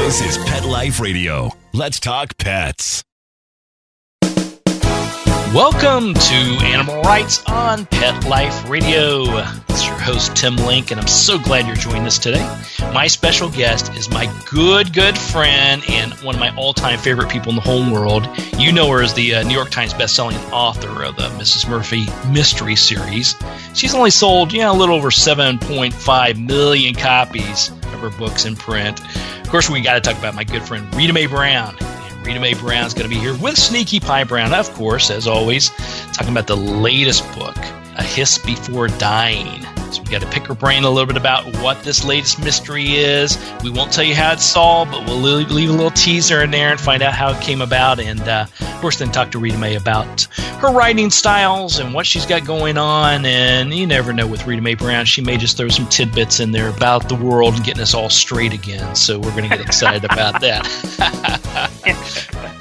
This is Pet Life Radio. Let's talk pets. Welcome to Animal Rights on Pet Life Radio. It's your host, Tim Link, and I'm so glad you're joining us today. My special guest is my good friend and one of my all-time favorite people in the whole world. You know her as the New York Times bestselling author of the Mrs. Murphy Mystery Series. She's only sold, a little over 7.5 million copies of her books in print. Of course, we got to talk about my good friend Rita Mae Brown. Rita Mae Brown is going to be here with Sneaky Pie Brown, of course, as always, talking about the latest book, A Hiss Before Dying. So we got to pick her brain a little bit about what this latest mystery is. We won't tell you how it's solved, but we'll leave a little teaser in there and find out how it came about. And, of course, then talk to Rita Mae about her writing styles and what she's got going on. And you never know with Rita Mae Brown. She may just throw some tidbits in there about the world and getting us all straight again. So we're going to get excited about that.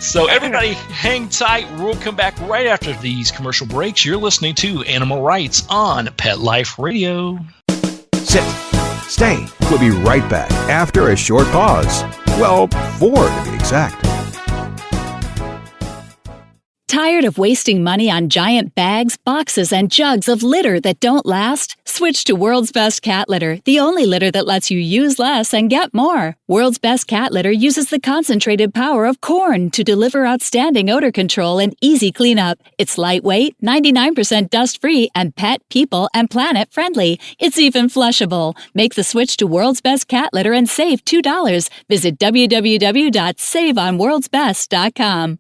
So everybody hang tight. We'll come back right after these commercial breaks. You're listening to Animal Rights on Pet Life Radio. Sit. Stay. We'll be right back after a short pause. Well, 4 to be exact. Tired of wasting money on giant bags, boxes, and jugs of litter that don't last? Switch to World's Best Cat Litter, the only litter that lets you use less and get more. World's Best Cat Litter uses the concentrated power of corn to deliver outstanding odor control and easy cleanup. It's lightweight, 99% dust-free, and pet, people, and planet friendly. It's even flushable. Make the switch to World's Best Cat Litter and save $2. Visit www.saveonworldsbest.com.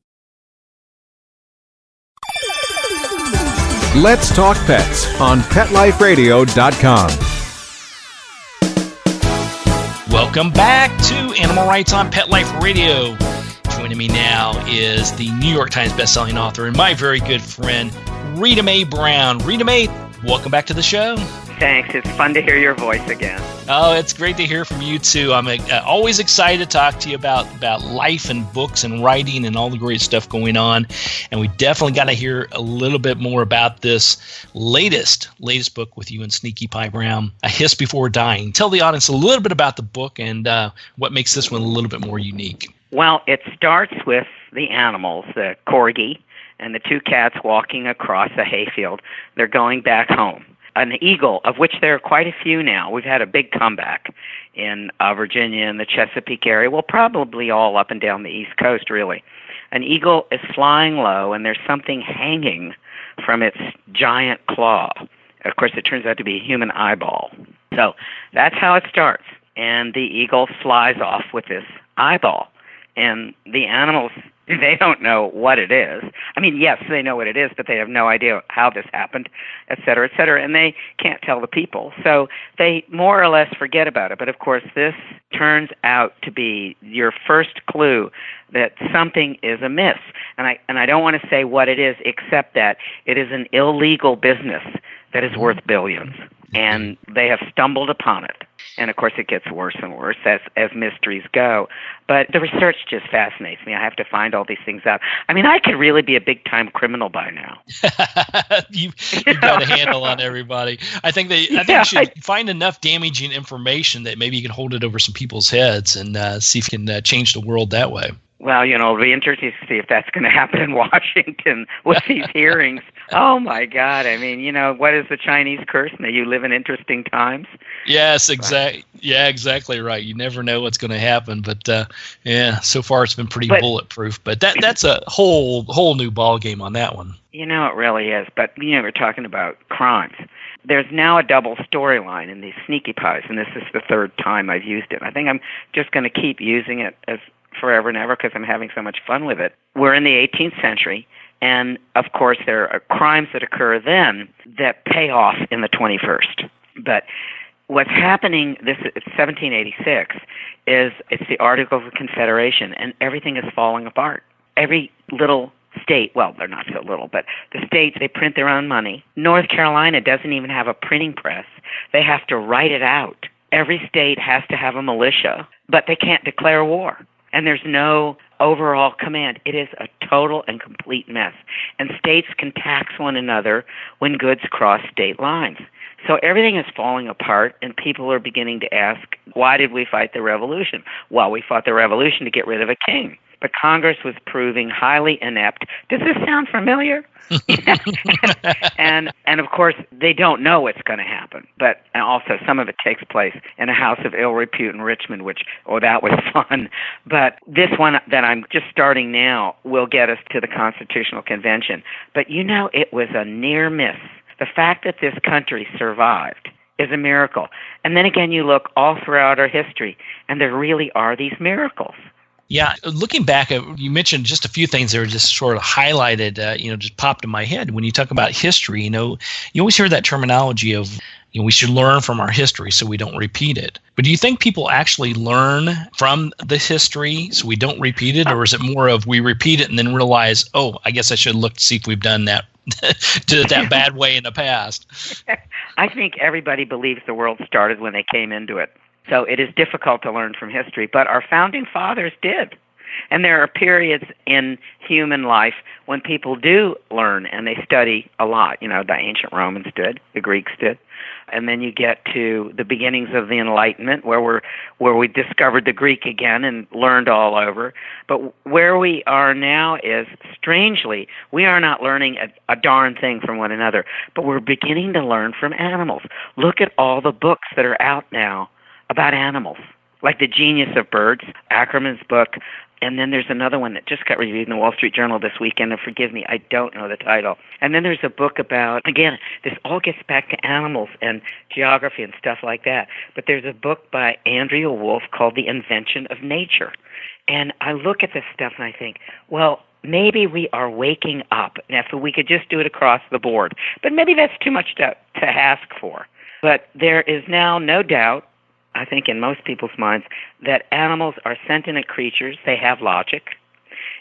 Let's Talk Pets on PetLifeRadio.com. Welcome back to Animal Rights on Pet Life Radio. Joining me now is the New York Times bestselling author and my very good friend, Rita Mae Brown. Rita Mae, welcome back to the show. Thanks. It's fun to hear your voice again. Oh, it's great to hear from you, too. I'm always excited to talk to you about life and books and writing and all the great stuff going on. And we definitely got to hear a little bit more about this latest book with you and Sneaky Pie Brown, A Hiss Before Dying. Tell the audience a little bit about the book and what makes this one a little bit more unique. Well, it starts with the animals, the corgi and the 2 cats walking across a hayfield. They're going back home. An eagle, of which there are quite a few now. We've had a big comeback in Virginia and the Chesapeake area. Well, probably all up and down the East Coast, really. An eagle is flying low, and there's something hanging from its giant claw. Of course, it turns out to be a human eyeball. So that's how it starts. And the eagle flies off with this eyeball. And the animals, they don't know what it is. I mean, yes, they know what it is, but they have no idea how this happened, et cetera, and they can't tell the people. So they more or less forget about it. But, of course, this turns out to be your first clue that something is amiss. And I don't want to say what it is, except that it is an illegal business that is worth billions. And they have stumbled upon it. And, of course, it gets worse and worse as mysteries go. But the research just fascinates me. I have to find all these things out. I mean, I could really be a big-time criminal by now. You've got a handle on everybody. I think you should find enough damaging information that maybe you can hold it over some people's heads and see if you can change the world that way. Well, it'll be interesting to see if that's going to happen in Washington with these hearings. Oh, my God. I mean, what is the Chinese curse? May you live in interesting times? Yes, exactly. Yeah, exactly right. You never know what's going to happen. But, so far it's been pretty bulletproof. But that's a whole new ballgame on that one. It really is. But, we're talking about crimes. There's now a double storyline in these Sneaky Pies, and this is the 3rd time I've used it. I think I'm just going to keep using it as forever and ever because I'm having so much fun with it. We're in the 18th century, and of course there are crimes that occur then that pay off in the 21st. But what's happening, it's 1786, is it's the Articles of Confederation, and everything is falling apart. Every little state, well, they're not so little, but the states, they print their own money. North Carolina doesn't even have a printing press. They have to write it out. Every state has to have a militia, but they can't declare war. And there's no overall command. It is a total and complete mess. And states can tax one another when goods cross state lines. So everything is falling apart, and people are beginning to ask, why did we fight the revolution? Well, we fought the revolution to get rid of a king. But Congress was proving highly inept. Does this sound familiar? and of course, they don't know what's going to happen. But also, some of it takes place in a house of ill repute in Richmond, which, that was fun. But this one that I'm just starting now will get us to the Constitutional Convention. But it was a near miss. The fact that this country survived is a miracle. And then again, you look all throughout our history, and there really are these miracles. Yeah, looking back, you mentioned just a few things that were just sort of highlighted, just popped in my head. When you talk about history, you always hear that terminology of, we should learn from our history so we don't repeat it. But do you think people actually learn from the history so we don't repeat it? Or is it more of we repeat it and then realize, I guess I should look to see if we've done that did it that bad way in the past? I think everybody believes the world started when they came into it. So it is difficult to learn from history, but our founding fathers did. And there are periods in human life when people do learn and they study a lot. The ancient Romans did, the Greeks did. And then you get to the beginnings of the Enlightenment where we discovered the Greek again and learned all over. But where we are now is, strangely, we are not learning a darn thing from one another, but we're beginning to learn from animals. Look at all the books that are out now about animals, like The Genius of Birds, Ackerman's book. And then there's another one that just got reviewed in the Wall Street Journal this weekend. And forgive me, I don't know the title. And then there's a book about, again, this all gets back to animals and geography and stuff like that. But there's a book by Andrea Wolf called The Invention of Nature. And I look at this stuff and I think, well, maybe we are waking up. And if we could just do it across the board. But maybe that's too much to ask for. But there is now no doubt, I think in most people's minds, that animals are sentient creatures. They have logic,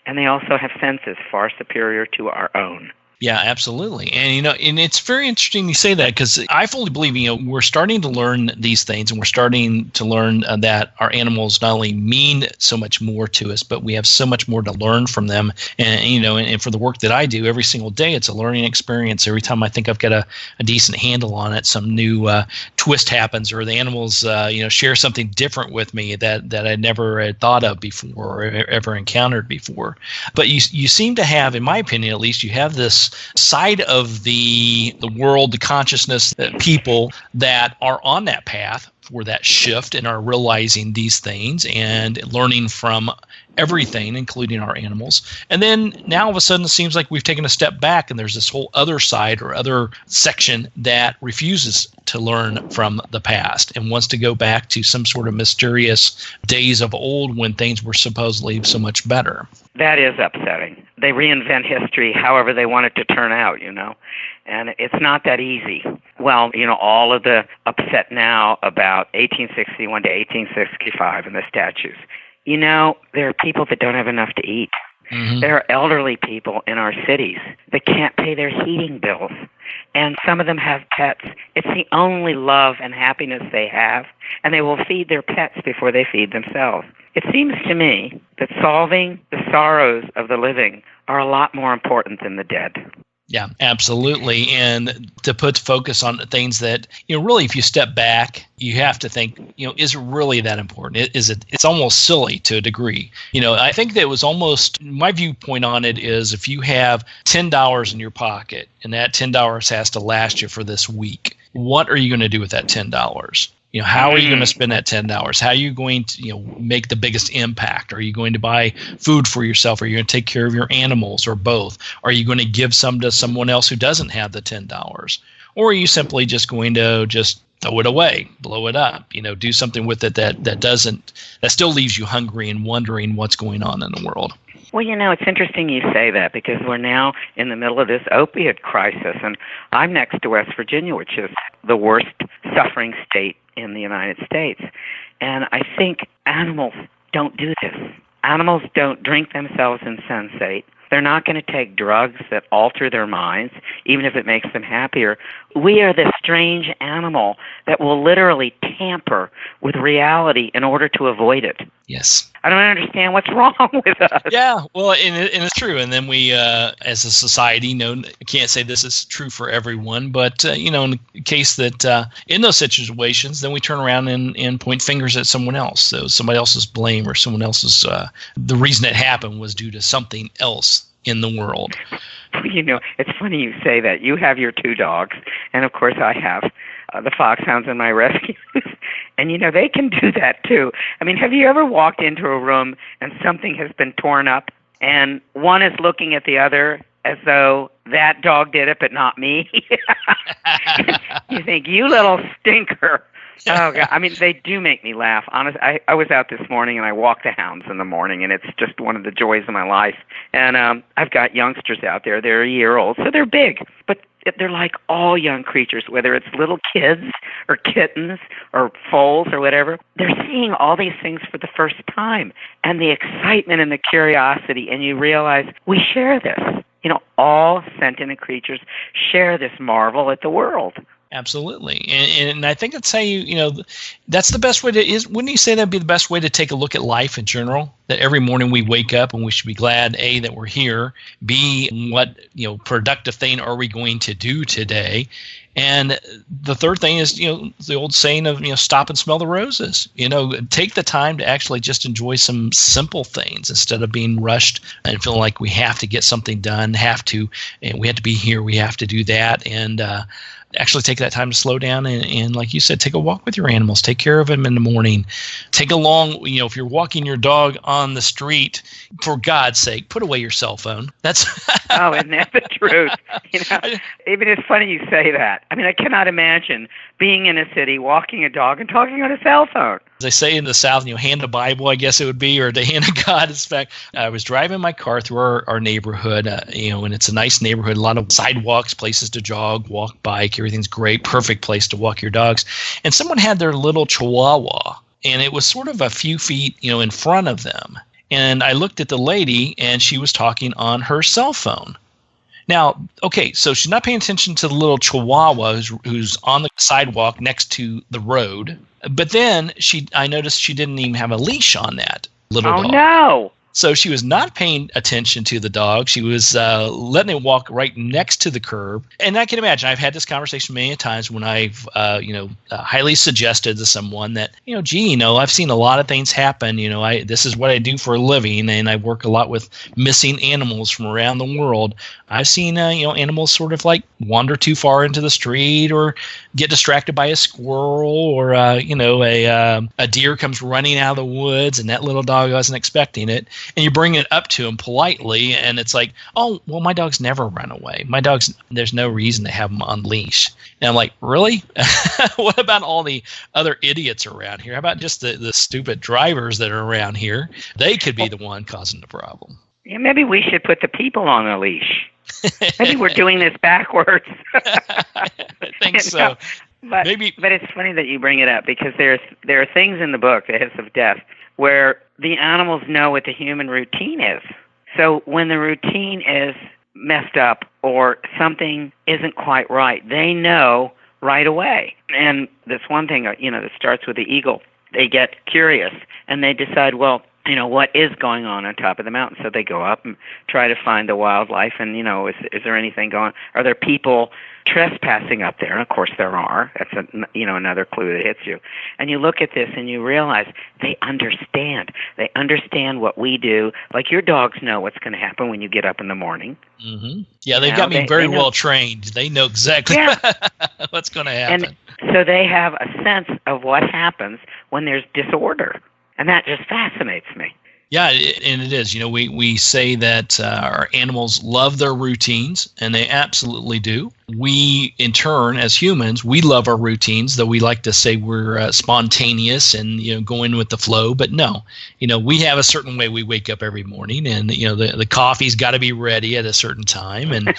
and they also have senses far superior to our own. Yeah, absolutely. And, and it's very interesting you say that, because I fully believe, we're starting to learn these things, and we're starting to learn that our animals not only mean so much more to us, but we have so much more to learn from them. And, and for the work that I do every single day, it's a learning experience. Every time I think I've got a decent handle on it, some new twist happens, or the animals, share something different with me that I never had thought of before or ever encountered before. But you seem to have, in my opinion at least, you have this side of the world, the consciousness, people that are on that path for that shift and are realizing these things and learning from everything, including our animals. And then now all of a sudden it seems like we've taken a step back, and there's this whole other side or other section that refuses to learn from the past and wants to go back to some sort of mysterious days of old when things were supposedly so much better. That is upsetting. They reinvent history however they want it to turn out, and it's not that easy. Well, all of the upset now about 1861 to 1865 and the statues. There are people that don't have enough to eat. Mm-hmm. There are elderly people in our cities that can't pay their heating bills. And some of them have pets. It's the only love and happiness they have. And they will feed their pets before they feed themselves. It seems to me that solving the sorrows of the living are a lot more important than the dead. Yeah, absolutely. And to put focus on things that, really, if you step back, you have to think, is it really that important? It's almost silly to a degree. I think that it was almost, my viewpoint on it is, if you have $10 in your pocket and that $10 has to last you for this week, what are you going to do with that $10? How are you going to spend that $10? How are you going to, make the biggest impact? Are you going to buy food for yourself? Are you going to take care of your animals, or both? Are you going to give some to someone else who doesn't have the $10? Or are you simply just going to just throw it away, blow it up, do something with it that still leaves you hungry and wondering what's going on in the world? Well, it's interesting you say that, because we're now in the middle of this opiate crisis, and I'm next to West Virginia, which is the worst suffering state in the United States. And I think animals don't do this. Animals don't drink themselves insensate. They're not going to take drugs that alter their minds, even if it makes them happier. We are this strange animal that will literally tamper with reality in order to avoid it. Yes. I don't understand what's wrong with us. Yeah, well, and it's true. And then we, as a society, can't say this is true for everyone, but, in the case that in those situations, then we turn around and point fingers at someone else. So somebody else's blame or someone else's, the reason it happened was due to something else in the world. It's funny you say that. You have your 2 dogs, and of course I have the foxhounds and my rescues. And, they can do that too. I mean, have you ever walked into a room and something has been torn up and one is looking at the other as though that dog did it but not me? You think, you little stinker. Oh, God. I mean, they do make me laugh. Honestly, I was out this morning and I walk the hounds in the morning, and it's just one of the joys of my life. And I've got youngsters out there. They're a year old, so they're big. But they're like all young creatures, whether it's little kids or kittens or foals or whatever. They're seeing all these things for the first time, and the excitement and the curiosity, and you realize we share this. All sentient creatures share this marvel at the world. Absolutely. And I think that's how that's the best way wouldn't you say that'd be the best way to take a look at life in general? That every morning we wake up and we should be glad, A, that we're here, B, what, productive thing are we going to do today? And the third thing is, the old saying of, stop and smell the roses. Take the time to actually just enjoy some simple things instead of being rushed and feeling like we have to get something done, and we have to be here, we have to do that. And actually take that time to slow down and, like you said, take a walk with your animals. Take care of them in the morning. Take a long, if you're walking your dog on the street, for God's sake, put away your cell phone. That's oh, isn't that the truth? Even it's funny you say that. I mean, I cannot imagine being in a city, walking a dog, and talking on a cell phone. As they say in the South, hand a Bible, I guess it would be, or the hand of God. In fact, I was driving my car through our neighborhood, and it's a nice neighborhood, a lot of sidewalks, places to jog, walk, bike, everything's great, perfect place to walk your dogs. And someone had their little Chihuahua, and it was sort of a few feet, in front of them. And I looked at the lady, and she was talking on her cell phone. Now, okay, so she's not paying attention to the little Chihuahua who's on the sidewalk next to the road. But then I noticed she didn't even have a leash on that little dog. Oh, no. So she was not paying attention to the dog. She was letting it walk right next to the curb. And I can imagine, I've had this conversation many times when I've, highly suggested to someone that, I've seen a lot of things happen. This is what I do for a living, and I work a lot with missing animals from around the world. I've seen, animals sort of like wander too far into the street or get distracted by a squirrel or, a deer comes running out of the woods and that little dog wasn't expecting it. And you bring it up to him politely, and it's like, oh, well, my dog's never run away. There's no reason to have him on leash. And I'm like, really? What about all the other idiots around here? How about just the stupid drivers that are around here? They could be the one causing the problem. Yeah, maybe we should put the people on a leash. Maybe we're doing this backwards. I think so. But it's funny that you bring it up, because there are things in the book, The Hiss of Death, where the animals know what the human routine is. So when the routine is messed up or something isn't quite right, they know right away. And this one thing, that starts with the eagle, they get curious and they decide, well, what is going on top of the mountain? So they go up and try to find the wildlife and, is there anything going? Are there people trespassing up there? And of course there are. That's another clue that hits you. And you look at this and you realize they understand. They understand what we do. Like your dogs know what's going to happen when you get up in the morning. Mm-hmm. Yeah, they've got me very well trained. They know exactly what's going to happen. And so they have a sense of what happens when there's disorder. And that just fascinates me. Yeah, and it is. We say that our animals love their routines, and they absolutely do. We, in turn, as humans, we love our routines, though we like to say we're spontaneous and, go in with the flow. But no, we have a certain way we wake up every morning, and, the coffee's got to be ready at a certain time. And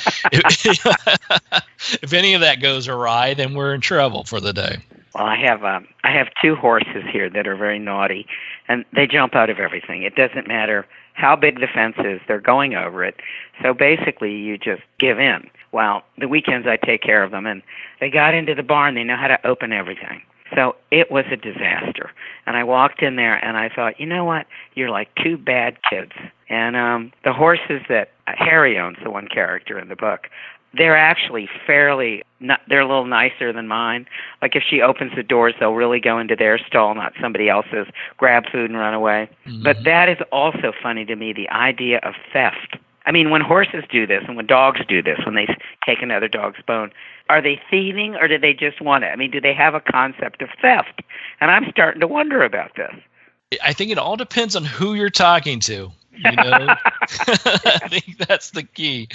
if any of that goes awry, then we're in trouble for the day. Well, I have 2 horses here that are very naughty, and they jump out of everything. It doesn't matter how big the fence is, they're going over it. So basically, you just give in. Well, the weekends I take care of them, and they got into the barn. They know how to open everything. So it was a disaster. And I walked in there and I thought, you know what? You're like two bad kids. And the horses that Harry owns, the one character in the book, they're actually they're a little nicer than mine. Like if she opens the doors, they'll really go into their stall, not somebody else's, grab food and run away. Mm-hmm. But that is also funny to me, the idea of theft. I mean, when horses do this and when dogs do this, when they take another dog's bone, are they thieving or do they just want it? I mean, do they have a concept of theft? And I'm starting to wonder about this. I think it all depends on who you're talking to. You know, I think that's the key.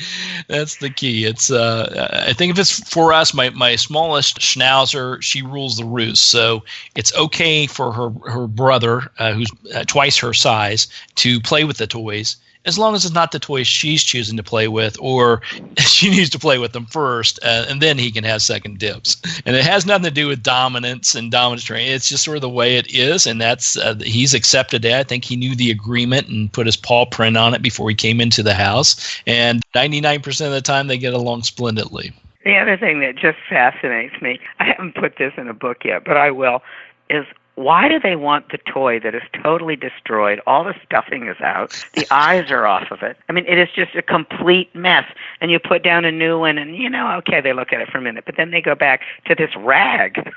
That's the key. It's I think if it's for us, my smallest schnauzer, she rules the roost. So it's okay for her brother, who's twice her size, to play with the toys, as long as it's not the toys she's choosing to play with, or she needs to play with them first, and then he can have second dibs. And it has nothing to do with dominance and dominance training. It's just sort of the way it is, and that's he's accepted that. I think he knew the agreement and put his paw print on it before he came into the house. And 99% of the time, they get along splendidly. The other thing that just fascinates me, I haven't put this in a book yet, but I will, is why do they want the toy that is totally destroyed? All the stuffing is out. The eyes are off of it. I mean, it is just a complete mess. And you put down a new one and, you know, okay, they look at it for a minute, but then they go back to this rag.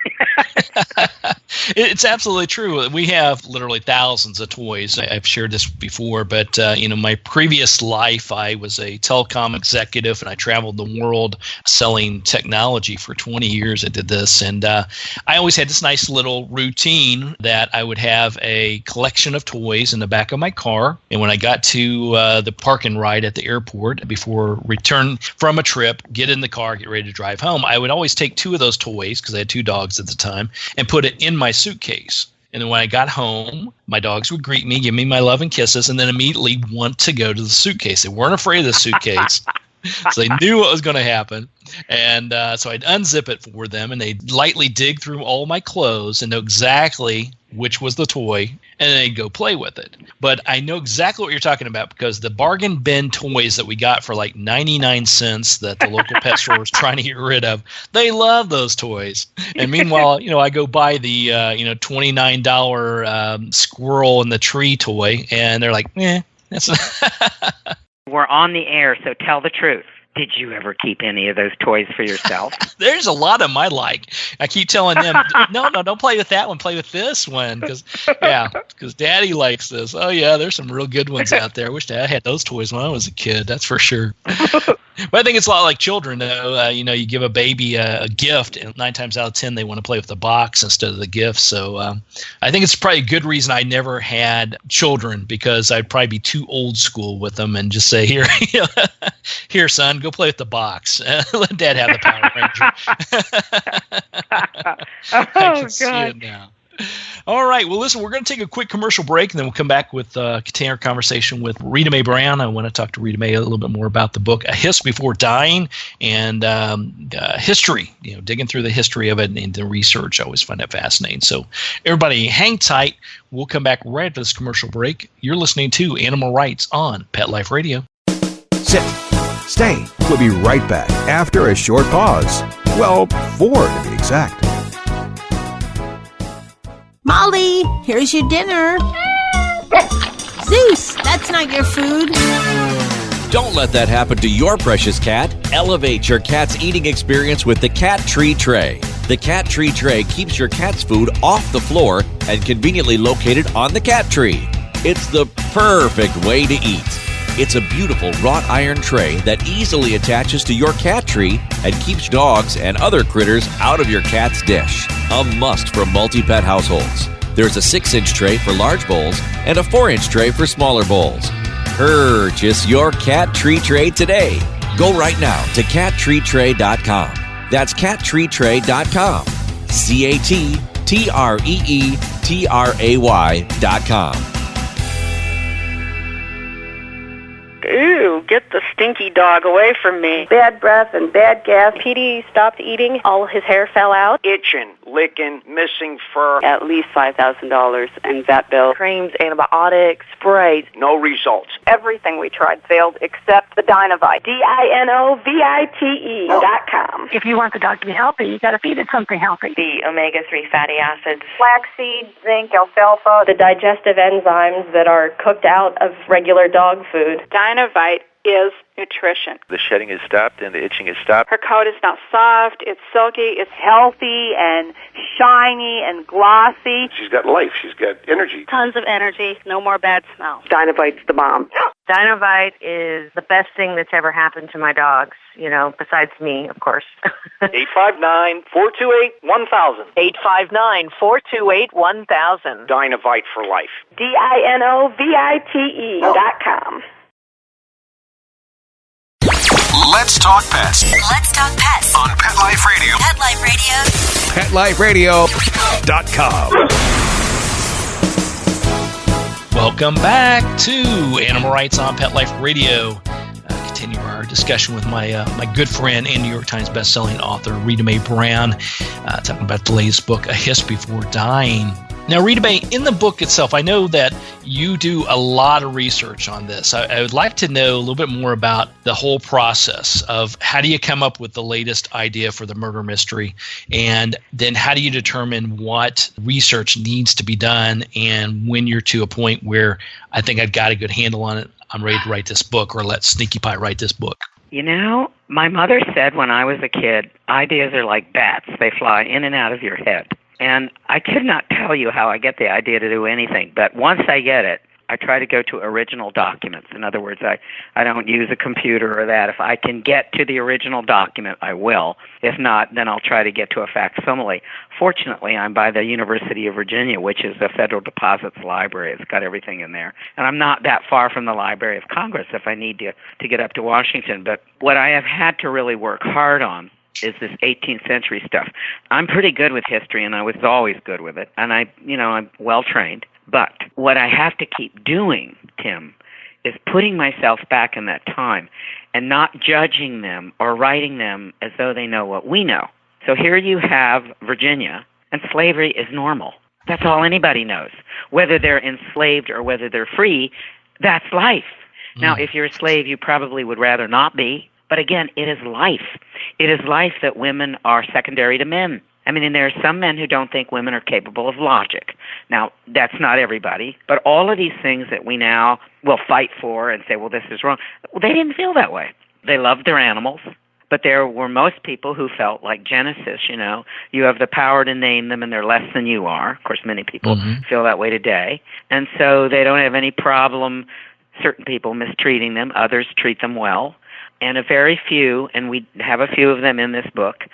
It's absolutely true. We have literally thousands of toys. I've shared this before, but, my previous life, I was a telecom executive and I traveled the world selling technology for 20 years. I did this. And I always had this nice little routine that I would have a collection of toys in the back of my car. And when I got to the park and ride at the airport, before return from a trip, get in the car, get ready to drive home, I would always take two of those toys, because I had two dogs at the time, and put it in my suitcase. And then when I got home, my dogs would greet me, give me my love and kisses, and then immediately want to go to the suitcase. They weren't afraid of the suitcase. So they knew what was going to happen. And so I'd unzip it for them, and they'd lightly dig through all my clothes and know exactly which was the toy, and then they'd go play with it. But I know exactly what you're talking about, because the bargain bin toys that we got for like 99 cents that the local pet store was trying to get rid of, they love those toys. And meanwhile, I go buy the $29 squirrel in the tree toy, and they're like, that's We're on the air, so tell the truth. Did you ever keep any of those toys for yourself? There's a lot of them I like. I keep telling them, no, don't play with that one. Play with this one, because Daddy likes this. Oh, yeah, there's some real good ones out there. I wish Dad had those toys when I was a kid. That's for sure. But I think it's a lot like children, though. You give a baby a gift, and 9 times out of 10, they want to play with the box instead of the gift. So I think it's probably a good reason I never had children, because I'd probably be too old school with them and just say, here, son, go play with the box. Let Dad have the Power Ranger. I can see it now. All right. Well, listen, we're going to take a quick commercial break, and then we'll come back with continue our conversation with Rita Mae Brown. I want to talk to Rita Mae a little bit more about the book, A Hiss Before Dying, and history, digging through the history of it and the research. I always find that fascinating. So everybody hang tight. We'll come back right after this commercial break. You're listening to Animal Rights on Pet Life Radio. Sit. Stay. We'll be right back after a short pause. Well, 4 to be exact. Molly, here's your dinner. Zeus, that's not your food. Don't let that happen to your precious cat. Elevate your cat's eating experience with the Cat Tree Tray. The Cat Tree Tray keeps your cat's food off the floor and conveniently located on the cat tree. It's the perfect way to eat. It's a beautiful wrought iron tray that easily attaches to your cat tree and keeps dogs and other critters out of your cat's dish. A must for multi-pet households. There's a 6-inch tray for large bowls and a 4-inch tray for smaller bowls. Purchase your Cat Tree Tray today. Go right now to cattreetray.com. That's cattreetray.com. CATTREETRAY.com. Ooh, get the stinky dog away from me. Bad breath and bad gas. Petey stopped eating. All his hair fell out. Itching, licking, missing fur. At least $5,000 in vet bills. Creams, antibiotics, sprays. No results. Everything we tried failed except the Dinovite. DINOVITE.com. If you want the dog to be healthy, you got to feed it something healthy. The omega-3 fatty acids. Flaxseed, zinc, alfalfa. The digestive enzymes that are cooked out of regular dog food. Dinovite is nutrition. The shedding is stopped and the itching is stopped. Her coat is now soft, it's silky, it's healthy and shiny and glossy. She's got life, she's got energy. Tons of energy, no more bad smell. Dinovite's the bomb. Dinovite is the best thing that's ever happened to my dogs, besides me, of course. 859-428-1000. 859-428-1000. Dinovite for life. DINOVITE.com. Let's talk pets. Let's talk pets On Pet Life Radio. Pet Life Radio. PetLifeRadio.com. Welcome back to Animal Rights on Pet Life Radio. Continue our discussion with my good friend and New York Times bestselling author Rita Mae Brown, talking about the latest book, A Hiss Before Dying. Now, Rita Mae, in the book itself, I know that you do a lot of research on this. I would like to know a little bit more about the whole process of how do you come up with the latest idea for the murder mystery, and then how do you determine what research needs to be done, and when you're to a point where I think I've got a good handle on it, I'm ready to write this book, or let Sneaky Pie write this book. My mother said when I was a kid, ideas are like bats. They fly in and out of your head. And I could not tell you how I get the idea to do anything, but once I get it, I try to go to original documents. In other words, I don't use a computer or that. If I can get to the original document, I will. If not, then I'll try to get to a facsimile. Fortunately, I'm by the University of Virginia, which is the Federal Deposits Library. It's got everything in there. And I'm not that far from the Library of Congress if I need to get up to Washington. But what I have had to really work hard on is this 18th century stuff. I'm pretty good with history, and I was always good with it. And I'm well trained. But what I have to keep doing, Tim, is putting myself back in that time and not judging them or writing them as though they know what we know. So here you have Virginia, and slavery is normal. That's all anybody knows. Whether they're enslaved or whether they're free, that's life. Now, if you're a slave, you probably would rather not be. But again, it is life. It is life that women are secondary to men. And there are some men who don't think women are capable of logic. Now, that's not everybody, but all of these things that we now will fight for and say, well, this is wrong, well, they didn't feel that way. They loved their animals, but there were most people who felt like Genesis, you have the power to name them and they're less than you are. Of course, many people feel that way today. And so they don't have any problem, certain people mistreating them, others treat them well. And a very few, and we have a few of them in this book,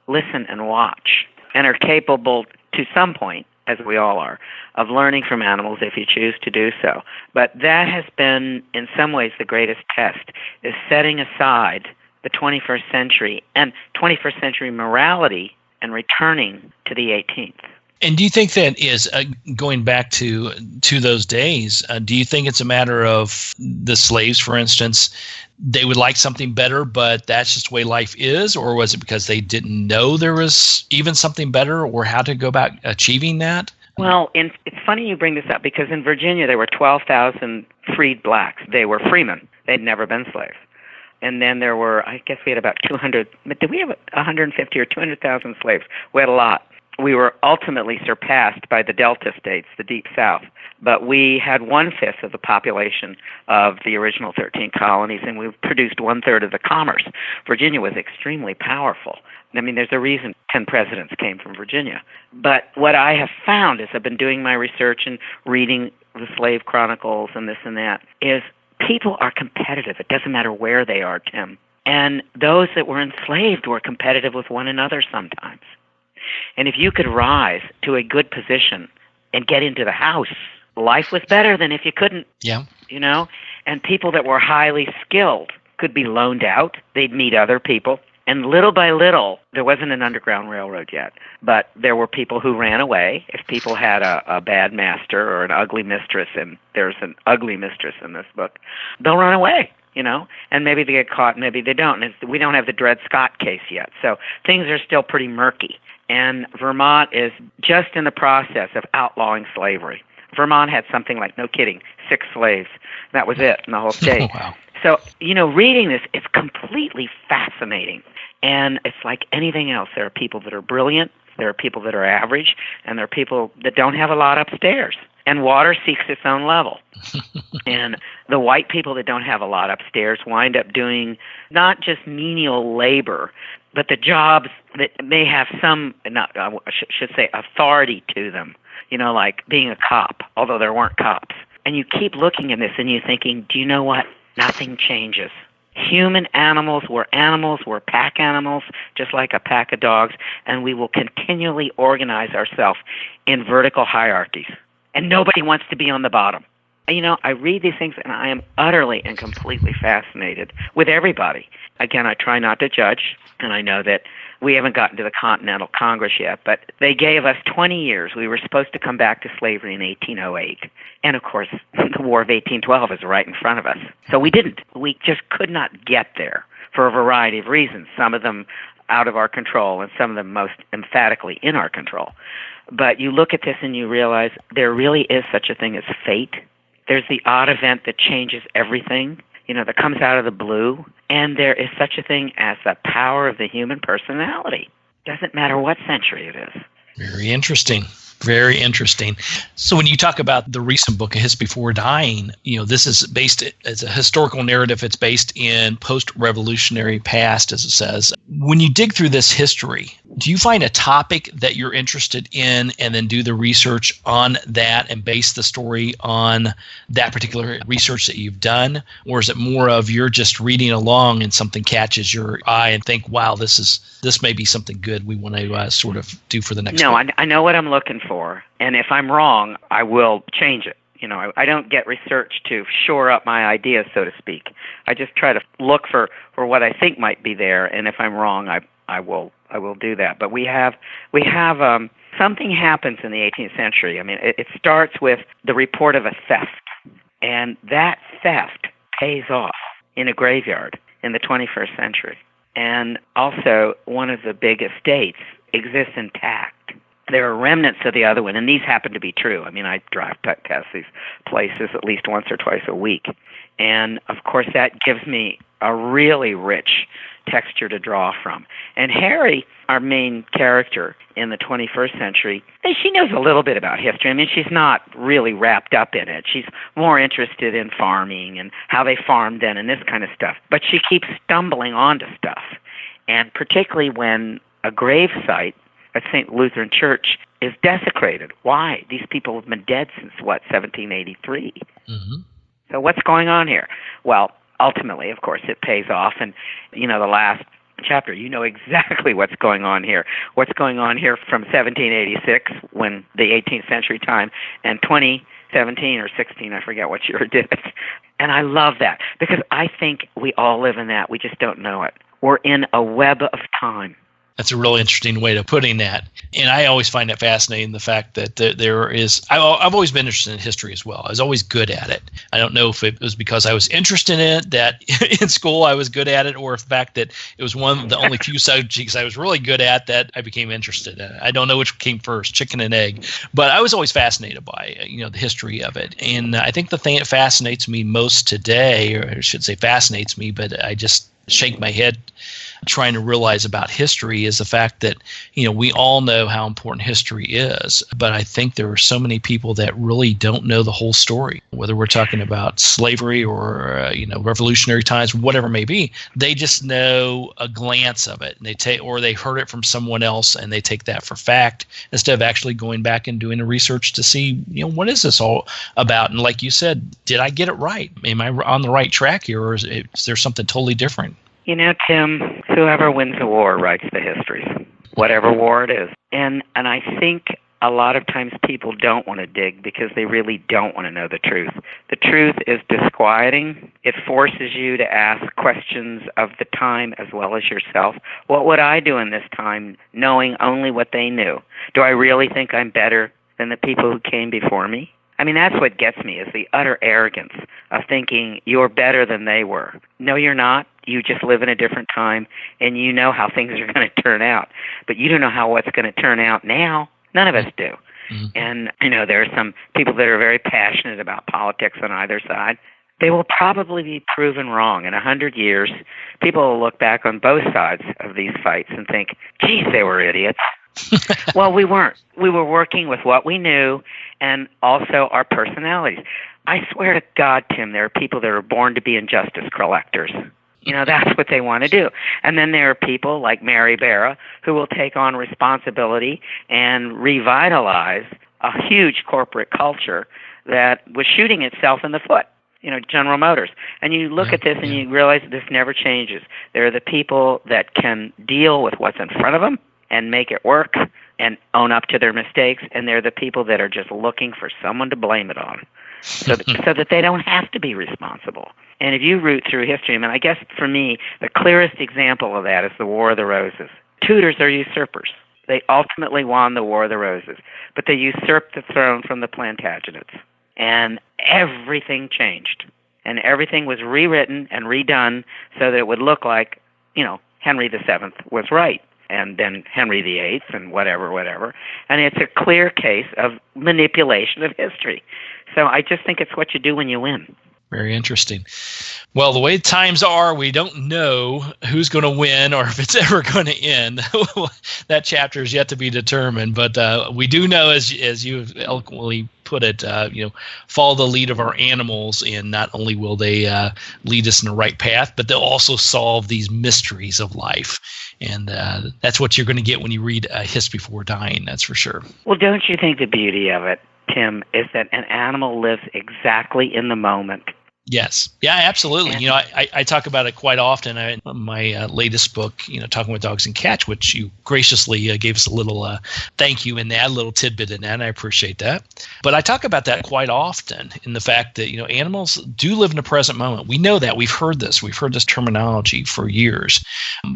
listen and watch and are capable to some point, as we all are, of learning from animals if you choose to do so. But that has been, in some ways, the greatest test, is setting aside the 21st century and 21st century morality and returning to the 18th. And do you think that is, going back to those days, do you think it's a matter of the slaves, for instance, they would like something better, but that's just the way life is? Or was it because they didn't know there was even something better or how to go about achieving that? Well, it's funny you bring this up because in Virginia there were 12,000 freed blacks. They were freemen. They'd never been slaves. And then there were, I guess we had about 200, but did we have 150 or 200,000 slaves? We had a lot. We were ultimately surpassed by the Delta states, the Deep South. But we had 1/5 of the population of the original 13 colonies, and we produced 1/3 of the commerce. Virginia was extremely powerful. There's a reason 10 presidents came from Virginia. But what I have found as I've been doing my research and reading the slave chronicles and this and that, is people are competitive. It doesn't matter where they are, Tim. And those that were enslaved were competitive with one another sometimes. And if you could rise to a good position and get into the house, life was better than if you couldn't. Yeah. And people that were highly skilled could be loaned out. They'd meet other people. And little by little, there wasn't an underground railroad yet, but there were people who ran away. If people had a bad master or an ugly mistress, and there's an ugly mistress in this book, they'll run away. and maybe they get caught, maybe they don't. And we don't have the Dred Scott case yet, so things are still pretty murky. And Vermont is just in the process of outlawing slavery. Vermont had something like, no kidding, 6 slaves. That was it in the whole state. Wow. So, reading this, it's completely fascinating. And it's like anything else. There are people that are brilliant, there are people that are average, and there are people that don't have a lot upstairs. And water seeks its own level. And the white people that don't have a lot upstairs wind up doing not just menial labor, but the jobs that may have some, I should say, authority to them, like being a cop, although there weren't cops. And you keep looking at this and you're thinking, do you know what? Nothing changes. Human animals, we're pack animals, just like a pack of dogs, and we will continually organize ourselves in vertical hierarchies. And nobody wants to be on the bottom. I read these things and I am utterly and completely fascinated with everybody. Again, I try not to judge, and I know that we haven't gotten to the Continental Congress yet, but they gave us 20 years. We were supposed to come back to slavery in 1808. And, of course, the War of 1812 is right in front of us. So we didn't. We just could not get there for a variety of reasons, some of them out of our control and some of them most emphatically in our control. But you look at this and you realize there really is such a thing as fate. There's the odd event that changes everything, that comes out of the blue. And there is such a thing as the power of the human personality. Doesn't matter what century it is. Very interesting. Very interesting. So when you talk about the recent book, A History Before Dying, this is based as a historical narrative. It's based in post-revolutionary past, as it says. When you dig through this history, do you find a topic that you're interested in and then do the research on that and base the story on that particular research that you've done? Or is it more of you're just reading along and something catches your eye and think, wow, this may be something good we want to sort of do for the next No, book? I know what I'm looking for. And if I'm wrong, I will change it. I don't get research to shore up my ideas, so to speak. I just try to look for what I think might be there, and if I'm wrong, I will do that. But we have something happens in the 18th century. I mean, it starts with the report of a theft, and that theft pays off in a graveyard in the 21st century. And also, one of the big estates exists intact. There are remnants of the other one, and these happen to be true. I mean, I drive past these places at least once or twice a week. And, of course, that gives me a really rich texture to draw from. And Harry, our main character in the 21st century, she knows a little bit about history. I mean, she's not really wrapped up in it. She's more interested in farming and how they farmed then and this kind of stuff. But she keeps stumbling onto stuff. And particularly when a grave site at St. Lutheran Church is desecrated. Why? These people have been dead since, 1783? Mm-hmm. So what's going on here? Well, ultimately, of course, it pays off. And, the last chapter, exactly what's going on here. What's going on here from 1786, when the 18th century time, and 2017 or 16, I forget what year it is. And I love that, because I think we all live in that. We just don't know it. We're in a web of time. That's a really interesting way of putting that. And I always find it fascinating, the fact that there is – I've always been interested in history as well. I was always good at it. I don't know if it was because I was interested in it that in school I was good at it, or the fact that it was one of the only few subjects I was really good at that I became interested in. I don't know which came first, chicken and egg. But I was always fascinated by the history of it. And I think the thing that fascinates me most today, or I should say fascinates me, but I just shake my head trying to realize about history, is the fact that, we all know how important history is, but I think there are so many people that really don't know the whole story, whether we're talking about slavery or, revolutionary times, whatever it may be. They just know a glance of it, and or they heard it from someone else and they take that for fact, instead of actually going back and doing the research to see, what is this all about? And like you said, did I get it right? Am I on the right track here, or is there something totally different? Tim, whoever wins the war writes the histories, whatever war it is. And I think a lot of times people don't want to dig because they really don't want to know the truth. The truth is disquieting. It forces you to ask questions of the time as well as yourself. What would I do in this time, knowing only what they knew? Do I really think I'm better than the people who came before me? I mean, that's what gets me, is the utter arrogance of thinking you're better than they were. No, you're not. You just live in a different time, and you know how things are going to turn out. But you don't know how what's going to turn out now. None of us do. Mm-hmm. And, there are some people that are very passionate about politics on either side. They will probably be proven wrong. In 100 years, people will look back on both sides of these fights and think, geez, they were idiots. Well, we weren't. We were working with what we knew and also our personalities. I swear to God, Tim, there are people that are born to be injustice collectors. That's what they want to do. And then there are people like Mary Barra who will take on responsibility and revitalize a huge corporate culture that was shooting itself in the foot. General Motors. And you look at this and you realize this never changes. There are the people that can deal with what's in front of them and make it work and own up to their mistakes, and they're the people that are just looking for someone to blame it on so that they don't have to be responsible. And if you root through history, I guess for me, the clearest example of that is the War of the Roses. Tudors are usurpers. They ultimately won the War of the Roses, but they usurped the throne from the Plantagenets. And everything changed. And everything was rewritten and redone so that it would look like, Henry VII was right. And then Henry VIII and whatever. And it's a clear case of manipulation of history. So I just think it's what you do when you win. Very interesting. Well, the way times are, we don't know who's going to win or if it's ever going to end. That chapter is yet to be determined. But we do know, as you eloquently put it, follow the lead of our animals, and not only will they lead us in the right path, but they'll also solve these mysteries of life. And that's what you're going to get when you read History Before Dying, that's for sure. Well, don't you think the beauty of it, Tim, is that an animal lives exactly in the moment? Yes. Yeah, absolutely. I talk about it quite often. My latest book, Talking with Dogs and Cats, which you graciously gave us a little thank you in that, a little tidbit in that, and I appreciate that. But I talk about that quite often in the fact that, animals do live in the present moment. We know that. We've heard this. We've heard this terminology for years.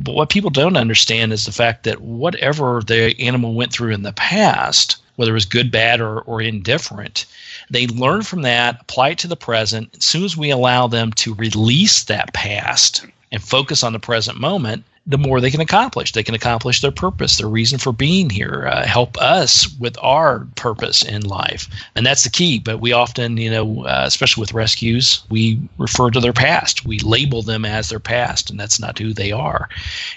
But what people don't understand is the fact that whatever the animal went through in the past, whether it was good, bad, or indifferent, they learn from that, apply it to the present. As soon as we allow them to release that past and focus on the present moment, the more they can accomplish. They can accomplish their purpose, their reason for being here, help us with our purpose in life. And that's the key. But we often, especially with rescues, we refer to their past. We label them as their past, and that's not who they are.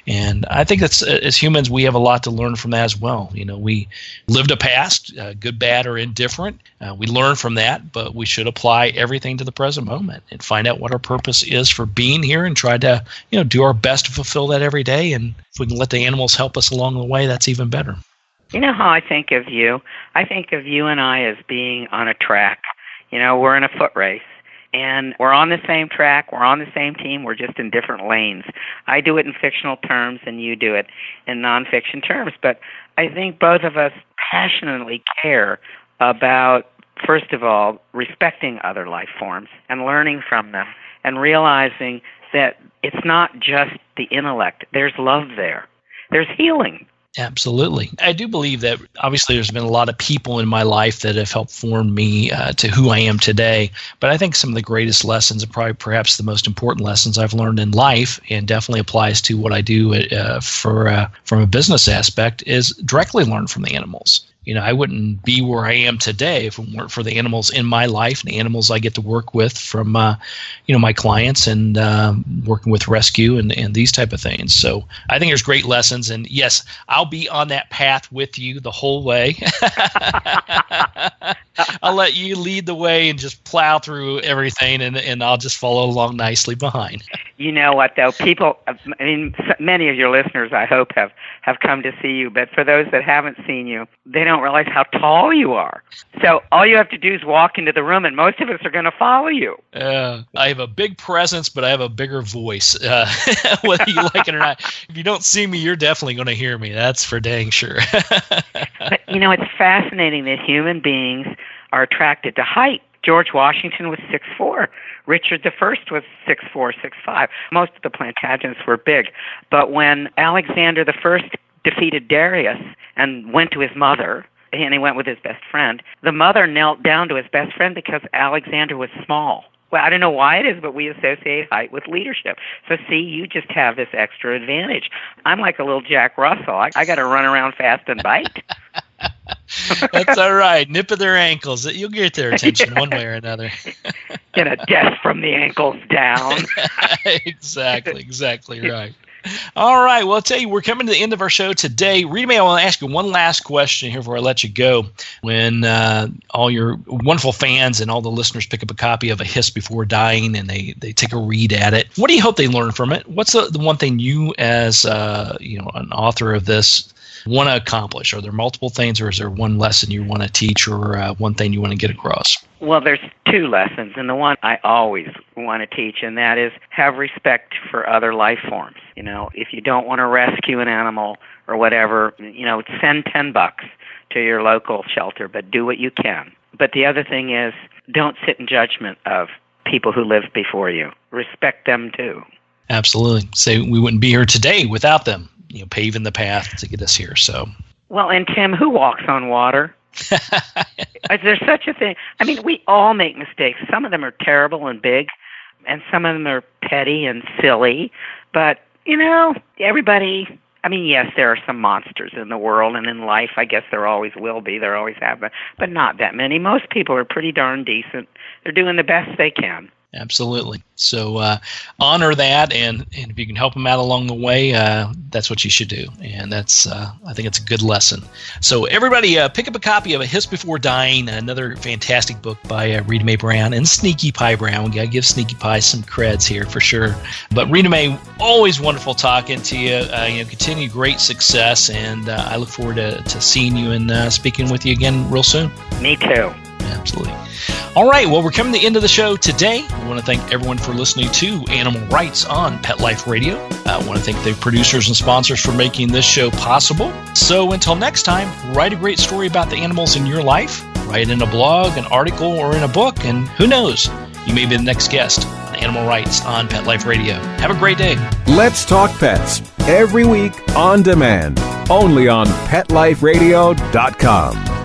And I think that's, as humans, we have a lot to learn from that as well. We lived a past, good, bad, or indifferent. We learn from that, but we should apply everything to the present moment and find out what our purpose is for being here and try to, do our best to fulfill that every day. And if we can let the animals help us along the way, that's even better. You know how I think of you? I think of you and I as being on a track. We're in a foot race, and we're on the same track. We're on the same team. We're just in different lanes. I do it in fictional terms, and you do it in nonfiction terms. But I think both of us passionately care about, first of all, respecting other life forms and learning from them and realizing that it's not just the intellect. There's love there. There's healing. Absolutely. I do believe that obviously there's been a lot of people in my life that have helped form me to who I am today. But I think some of the greatest lessons, and probably perhaps the most important lessons I've learned in life, and definitely applies to what I do from a business aspect, is directly learn from the animals. I wouldn't be where I am today if it weren't for the animals in my life and the animals I get to work with from, my clients and working with rescue and these type of things. So I think there's great lessons. And yes, I'll be on that path with you the whole way. I'll let you lead the way and just plow through everything, and I'll just follow along nicely behind. You know what, though? People, many of your listeners, I hope, have come to see you. But for those that haven't seen you, they don't realize how tall you are. So all you have to do is walk into the room, and most of us are going to follow you. I have a big presence, but I have a bigger voice, whether you like it or not. If you don't see me, you're definitely going to hear me. That's for dang sure. But, it's fascinating that human beings are attracted to height. George Washington was 6'4". Richard I was 6'4", 6'5". Most of the Plantagenets were big. But when Alexander I defeated Darius and went to his mother and he went with his best friend. The mother knelt down to his best friend because Alexander was small. Well, I don't know why it is, but we associate height with leadership. So, see, you just have this extra advantage. I'm like a little Jack Russell. I got to run around fast and bite. That's all right. Nip of their ankles. You'll get their attention one way or another. Get a death from the ankles down. Exactly right. All right. Well, I'll tell you, we're coming to the end of our show today. Rita Mae, I want to ask you one last question here before I let you go. When all your wonderful fans and all the listeners pick up a copy of A Hiss Before Dying and they take a read at it, what do you hope they learn from it? What's the one thing you, as an author of this, want to accomplish? Are there multiple things, or is there one lesson you want to teach, or one thing you want to get across? Well, there's two lessons, and the one I always want to teach, and that is have respect for other life forms. If you don't want to rescue an animal or whatever, send $10 to your local shelter, but do what you can. But the other thing is, don't sit in judgment of people who lived before you. Respect them too. Absolutely. Say we wouldn't be here today without them, paving the path to get us here. So. Well, and Tim, who walks on water? Is there such a thing? I mean, we all make mistakes. Some of them are terrible and big, and some of them are petty and silly. But, everybody, yes, there are some monsters in the world and in life. I guess there always will be. There always have been. But not that many. Most people are pretty darn decent. They're doing the best they can. Absolutely. So honor that, and if you can help them out along the way, that's what you should do. And that's, I think it's a good lesson. So everybody pick up a copy of A Hiss Before Dying, another fantastic book by Rita Mae Brown and Sneaky Pie Brown. We got to give Sneaky Pie some creds here for sure. But Rita Mae, always wonderful talking to you. Continue great success, and I look forward to seeing you and speaking with you again real soon. Me too. Absolutely. All right, well, we're coming to the end of the show today. We want to thank everyone for listening to Animal Rights on Pet Life Radio. I want to thank the producers and sponsors for making this show possible. So until next time, write a great story about the animals in your life. Write in a blog, an article, or in a book, and who knows, you may be the next guest on Animal Rights on Pet Life Radio. Have a great day. Let's Talk Pets, every week on demand, only on PetLifeRadio.com.